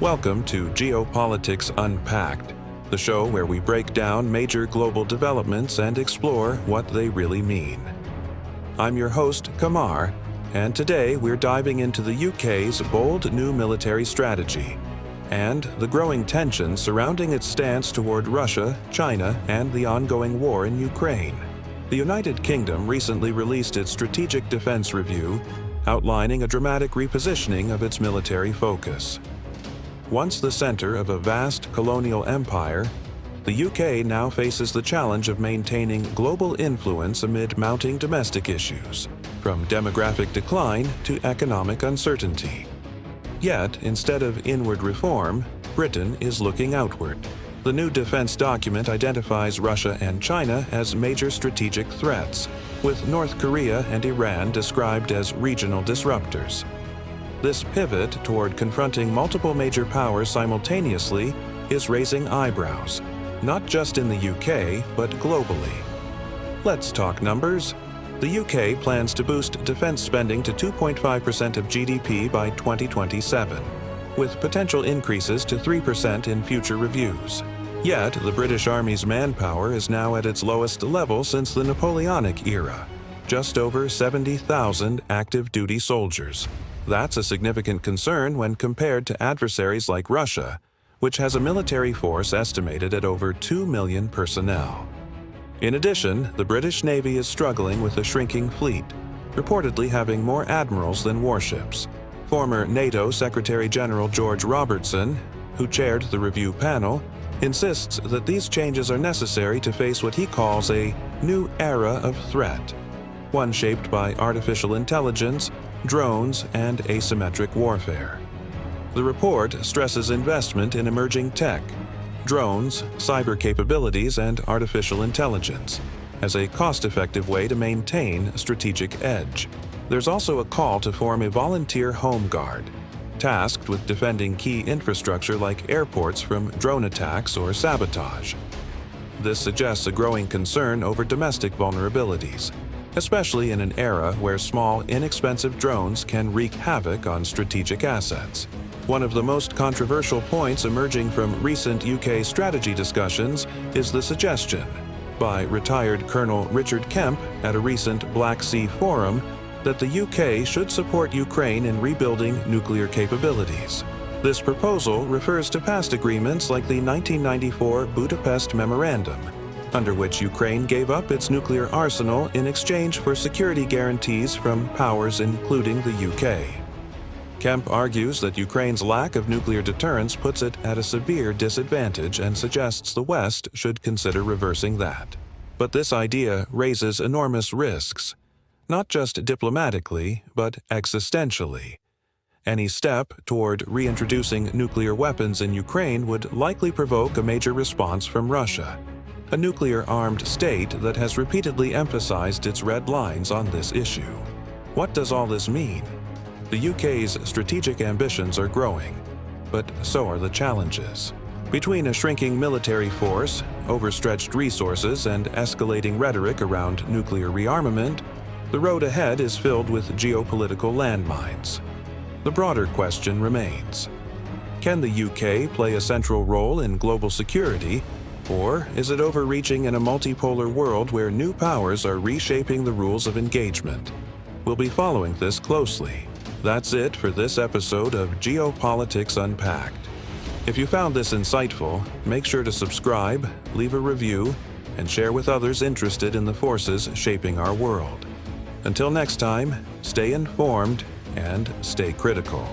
Welcome to Geopolitics Unpacked, the show where we break down major global developments and explore what they really mean. I'm your host, Kamar, and today we're diving into the UK's bold new military strategy and the growing tension surrounding its stance toward Russia, China, and the ongoing war in Ukraine. The United Kingdom recently released its Strategic Defence Review, outlining a dramatic repositioning of its military focus. Once the center of a vast colonial empire, the UK now faces the challenge of maintaining global influence amid mounting domestic issues, from demographic decline to economic uncertainty. Yet, instead of inward reform, Britain is looking outward. The new defense document identifies Russia and China as major strategic threats, with North Korea and Iran described as regional disruptors. This pivot toward confronting multiple major powers simultaneously is raising eyebrows, not just in the UK, but globally. Let's talk numbers. The UK plans to boost defense spending to 2.5% of GDP by 2027, with potential increases to 3% in future reviews. Yet, the British Army's manpower is now at its lowest level since the Napoleonic era, just over 70,000 active duty soldiers. That's a significant concern when compared to adversaries like Russia, which has a military force estimated at over 2 million personnel. In addition, the British Navy is struggling with a shrinking fleet, reportedly having more admirals than warships. Former NATO Secretary General George Robertson, who chaired the review panel, insists that these changes are necessary to face what he calls a new era of threat, one shaped by artificial intelligence, drones, and asymmetric warfare. The report stresses investment in emerging tech, drones, cyber capabilities, and artificial intelligence as a cost-effective way to maintain a strategic edge. There's also a call to form a volunteer home guard, tasked with defending key infrastructure like airports from drone attacks or sabotage. This suggests a growing concern over domestic vulnerabilities, especially in an era where small, inexpensive drones can wreak havoc on strategic assets. One of the most controversial points emerging from recent UK strategy discussions is the suggestion, by retired Colonel Richard Kemp at a recent Black Sea forum, that the UK should support Ukraine in rebuilding nuclear capabilities. This proposal refers to past agreements like the 1994 Budapest Memorandum, under which Ukraine gave up its nuclear arsenal in exchange for security guarantees from powers including the UK. Kemp argues that Ukraine's lack of nuclear deterrence puts it at a severe disadvantage and suggests the West should consider reversing that. But this idea raises enormous risks, not just diplomatically, but existentially. Any step toward reintroducing nuclear weapons in Ukraine would likely provoke a major response from Russia, a nuclear-armed state that has repeatedly emphasized its red lines on this issue. What does all this mean? The UK's strategic ambitions are growing, but so are the challenges. Between a shrinking military force, overstretched resources, and escalating rhetoric around nuclear rearmament, the road ahead is filled with geopolitical landmines. The broader question remains: can the UK play a central role in global security, or is it overreaching in a multipolar world where new powers are reshaping the rules of engagement? We'll be following this closely. That's it for this episode of Geopolitics Unpacked. If you found this insightful, make sure to subscribe, leave a review, and share with others interested in the forces shaping our world. Until next time, stay informed and stay critical.